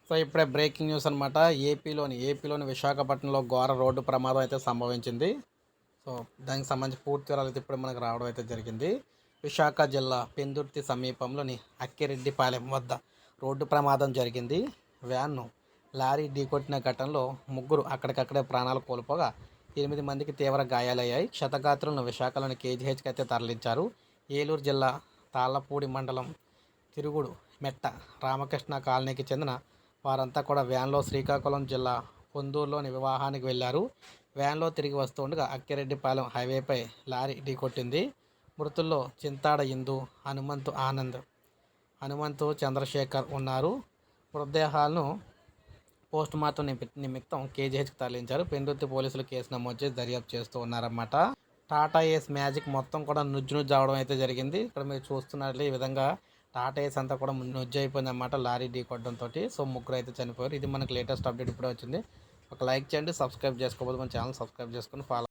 So ఇప్పుడే breaking news అనమాట. ఏపీలోని విశాఖపట్నంలో ఘోర రోడ్డు ప్రమాదం అయితే సంభవించింది. సో దానికి సంబంధించి పూర్తి వివరాలు అయితే ఇప్పుడు మనకు రావడం అయితే జరిగింది. విశాఖ జిల్లా పెందుర్తి సమీపంలోని అక్కిరెడ్డిపాలెం వద్ద రోడ్డు ప్రమాదం జరిగింది. వ్యాన్ను లారీ ఢీకొట్టిన ఘటనలో ముగ్గురు అక్కడికక్కడే ప్రాణాలు కోల్పోగా 8 మందికి తీవ్ర గాయాలయ్యాయి. క్షతగాత్రులను విశాఖలోని కేజీహెచ్కి అయితే తరలించారు. ఏలూరు జిల్లా తాళ్లపూడి మండలం తిరుగుడు మెట్ట రామకృష్ణ కాలనీకి చెందిన వారంతా కూడా వ్యాన్లో శ్రీకాకుళం జిల్లా పొందూరులోని వివాహానికి వెళ్లారు. వ్యాన్లో తిరిగి వస్తుండగా అక్కిరెడ్డిపాలెం హైవేపై లారీ ఢీకొట్టింది. మృతుల్లో చింతాడ ఇందు, హనుమంతు చంద్రశేఖర్ ఉన్నారు. మృతదేహాలను పోస్టుమార్టం నిమిత్తం కేజీహెచ్కి తరలించారు. పెందుర్తి పోలీసులు కేసు నమోదు చేసి దర్యాప్తు చేస్తూ ఉన్నారన్నమాట. టాటా ఏస్ మ్యాజిక్ మొత్తం కూడా నుజ్జు అవడం అయితే జరిగింది. ఇక్కడ మీరు చూస్తున్నట్లే ఈ విధంగా టాటా ఏస్ అంతా కూడా నుజ్జు అయిపోయింది అన్నమాట లారీ ఢీ కొట్టడంతో. సో ముగ్గురు అయితే చనిపోయారు. ఇది మనకు లేటెస్ట్ అప్డేట్ ఇప్పుడే వచ్చింది. ఒక లైక్ చేయండి, సబ్స్క్రైబ్ చేసుకోకపోతే మన ఛానల్ సబ్స్క్రైబ్ చేసుకొని ఫాలో